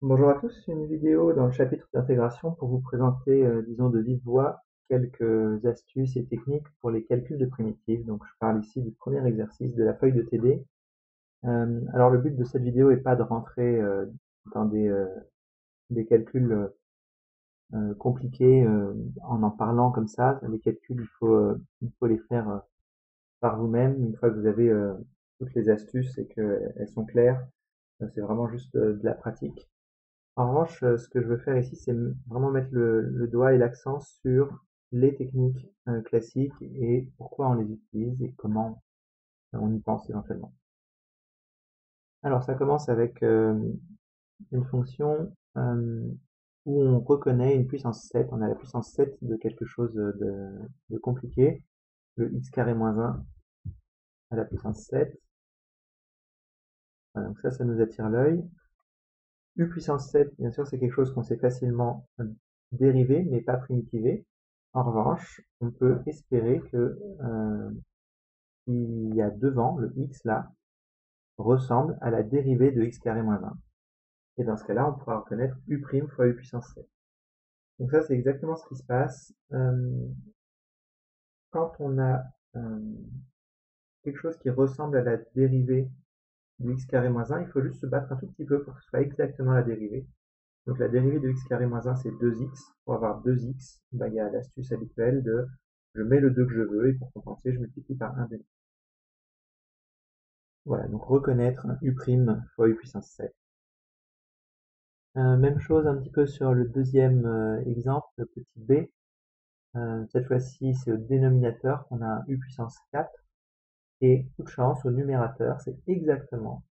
Bonjour à tous, une vidéo dans le chapitre d'intégration pour vous présenter, disons de vive voix, quelques astuces et techniques pour les calculs de primitives. Donc je parle ici du premier exercice de la feuille de TD. Alors le but de cette vidéo n'est pas de rentrer dans des calculs compliqués en parlant comme ça. Les calculs, il faut les faire par vous-même. Une fois que vous avez toutes les astuces et qu'elles sont claires, c'est vraiment juste de la pratique. En revanche, ce que je veux faire ici, c'est vraiment mettre le doigt et l'accent sur les techniques classiques et pourquoi on les utilise et comment on y pense éventuellement. Alors, ça commence avec une fonction où on reconnaît une puissance 7. On a la puissance 7 de quelque chose de compliqué, le x carré moins 1 à la puissance 7. Voilà, donc ça nous attire l'œil. U puissance 7, bien sûr, c'est quelque chose qu'on sait facilement dériver, mais pas primitiver. En revanche, on peut espérer que il y a devant, le x là, ressemble à la dérivée de x carré moins 1. Et dans ce cas-là, on pourra reconnaître u' fois u puissance 7. Donc ça, c'est exactement ce qui se passe. Quand on a quelque chose qui ressemble à la dérivée de x carré moins 1, il faut juste se battre un tout petit peu pour que ce soit exactement la dérivée. Donc la dérivée de x carré moins 1, c'est 2x. Pour avoir 2x, il y a l'astuce habituelle de je mets le 2 que je veux et pour compenser, je multiplie par 1 demi. Voilà, donc reconnaître un u' fois u puissance 7. Même chose un petit peu sur le deuxième exemple, le petit b. Cette fois-ci, c'est au dénominateur qu'on a un u puissance 4. Et toute chance, au numérateur, c'est exactement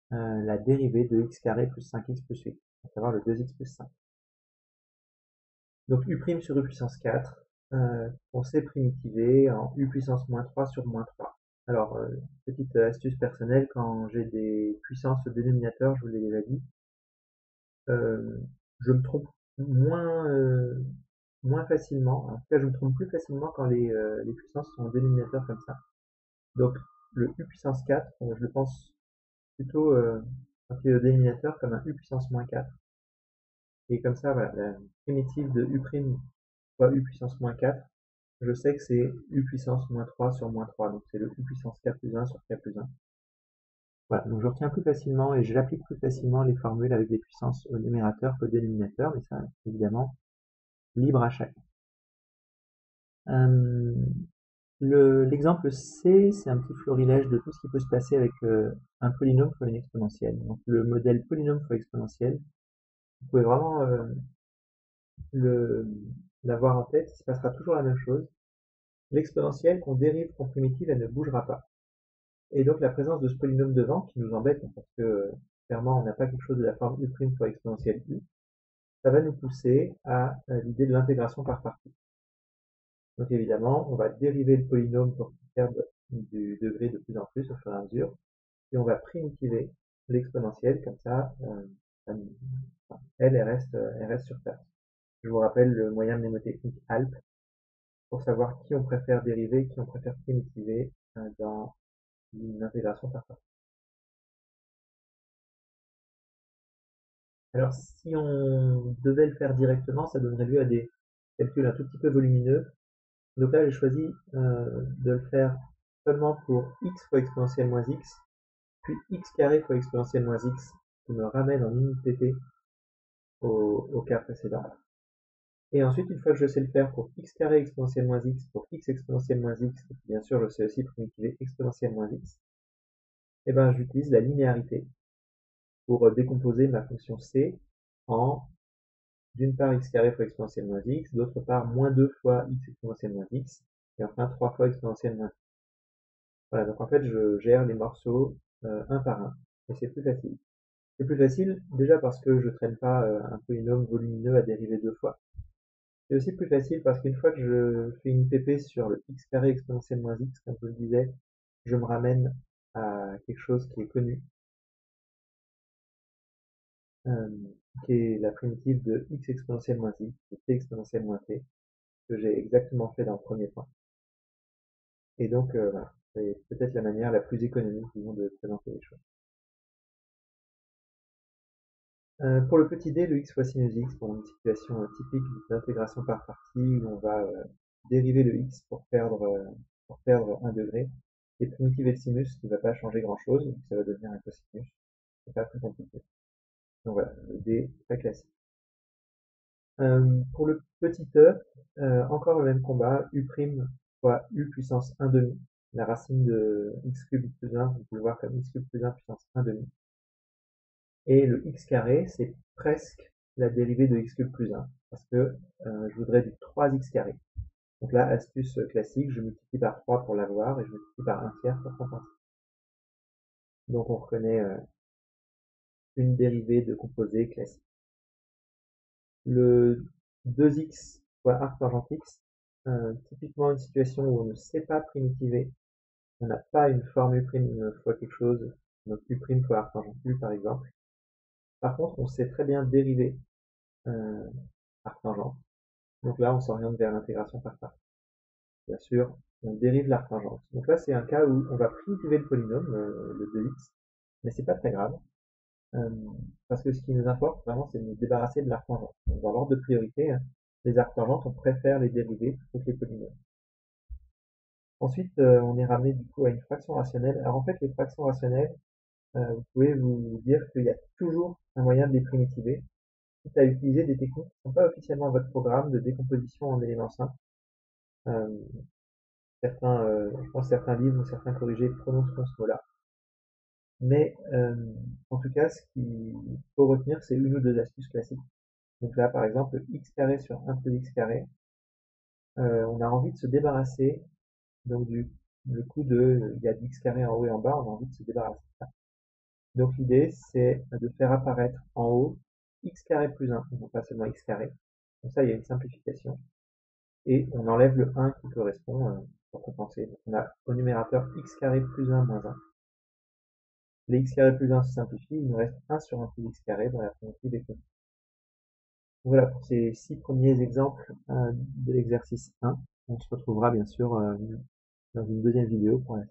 la dérivée de x carré plus 5x plus 8, à savoir le 2x plus 5. Donc u' sur u puissance 4, on sait primitiver en u puissance moins 3 sur moins 3. Alors, petite astuce personnelle, quand j'ai des puissances au dénominateur, je vous l'ai déjà dit, je me trompe moins facilement. En tout cas, je me trompe plus facilement quand les puissances sont au dénominateur comme ça. Donc, le u puissance 4, je le pense plutôt quand il est au dénominateur comme un u puissance moins 4. Et comme ça, voilà, la primitive de u' fois u puissance moins 4, je sais que c'est u puissance moins 3 sur moins 3. Donc, c'est le u puissance k plus 1 sur k plus 1. Voilà, donc je retiens plus facilement et j'applique plus facilement les formules avec des puissances au numérateur qu'au dénominateur, mais ça, évidemment, libre à chacun. L'exemple C, c'est un petit florilège de tout ce qui peut se passer avec un polynôme fois une exponentielle. Donc le modèle polynôme fois exponentielle, vous pouvez vraiment l'avoir en tête, il se passera toujours la même chose. L'exponentielle qu'on dérive qu'on primitive, elle ne bougera pas. Et donc la présence de ce polynôme devant, qui nous embête, parce que clairement on n'a pas quelque chose de la forme u' fois exponentielle u, ça va nous pousser à l'idée de l'intégration par partie. Donc évidemment, on va dériver le polynôme pour qu'il perde du degré de plus en plus au fur et à mesure, et on va primitiver l'exponentielle, comme ça, elle reste sur place. Je vous rappelle le moyen mnémotechnique ALP pour savoir qui on préfère dériver, qui on préfère primitiver dans une intégration par partie. Alors si on devait le faire directement, ça donnerait lieu à des calculs un tout petit peu volumineux. Donc là, j'ai choisi de le faire seulement pour x fois exponentielle moins x, puis x carré fois exponentielle moins x, qui me ramène en unité pt au cas précédent. Et ensuite, une fois que je sais le faire pour x carré exponentielle moins x, pour x exponentielle moins x, et bien sûr, je sais aussi primitiver exponentielle moins x, et ben j'utilise la linéarité pour décomposer ma fonction c en d'une part x carré fois exponentielle moins x, d'autre part moins 2 fois x exponentielle moins x, et enfin 3 fois exponentielle moins x. Voilà, donc en fait, je gère les morceaux un par un, et c'est plus facile. C'est plus facile déjà parce que je traîne pas un polynôme volumineux à dériver deux fois. C'est aussi plus facile parce qu'une fois que je fais une pp sur le x carré exponentielle moins x, comme je le disais, je me ramène à quelque chose qui est connu, euh, qui est la primitive de x exponentielle moins x, de t exponentielle moins t, que j'ai exactement fait dans le premier point. Et donc, voilà, c'est peut-être la manière la plus économique, disons, de présenter les choses. Pour le petit d, le x fois sinus x, pour une situation typique d'intégration par partie où on va dériver le x pour perdre 1 degré, et primitiver le sinus qui ne va pas changer grand chose, donc ça va devenir un cosinus, c'est pas plus compliqué. Donc voilà, le d très classique. Pour le petit e, encore le même combat, u' fois u puissance 1 demi, la racine de x cube x plus 1, vous pouvez le voir comme x cube plus 1 puissance 1 demi. Et le x carré, c'est presque la dérivée de x cube plus 1, parce que je voudrais du 3x carré. Donc là, astuce classique, je multiplie par 3 pour l'avoir, et je multiplie par 1 tiers pour compenser. Donc on reconnaît une dérivée de composé classique. Le 2x fois arc tangente x, typiquement une situation où on ne sait pas primitiver, on n'a pas une formule prime fois quelque chose, donc u' fois arc tangente u par exemple. Par contre, on sait très bien dériver arc tangente. Donc là, on s'oriente vers l'intégration par partie. Bien sûr, on dérive l'arc tangente. Donc là, c'est un cas où on va primitiver le polynôme, le 2x, mais c'est pas très grave, parce que ce qui nous importe vraiment, c'est de nous débarrasser de l'arc tangente. Donc, dans l'ordre de priorité, les arcs tangentes, on préfère les dériver plutôt que les polynômes. Ensuite, on est ramené du coup à une fraction rationnelle. Alors en fait, les fractions rationnelles, vous pouvez vous dire qu'il y a toujours un moyen de les primitiver, quitte à utiliser des techniques qui ne sont pas officiellement votre programme de décomposition en éléments simples. Je pense certains livres ou certains corrigés prononceront ce mot-là. Mais en tout cas, ce qu'il faut retenir, c'est une ou deux astuces classiques. Donc là, par exemple, x carré sur 1 plus x carré, on a envie de se débarrasser donc le coup de il y a de x carré en haut et en bas, on a envie de se débarrasser de ça. Donc l'idée, c'est de faire apparaître en haut x carré plus 1, non pas seulement x carré. Comme ça, il y a une simplification. Et on enlève le 1 qui correspond pour compenser. Donc on a au numérateur x carré plus 1 moins 1. Les x carré plus 1 se simplifient, il nous reste 1 sur 1 plus x carré dans la primitive des coefficients. Voilà pour ces 6 premiers exemples de l'exercice 1. On se retrouvera bien sûr dans une deuxième vidéo pour la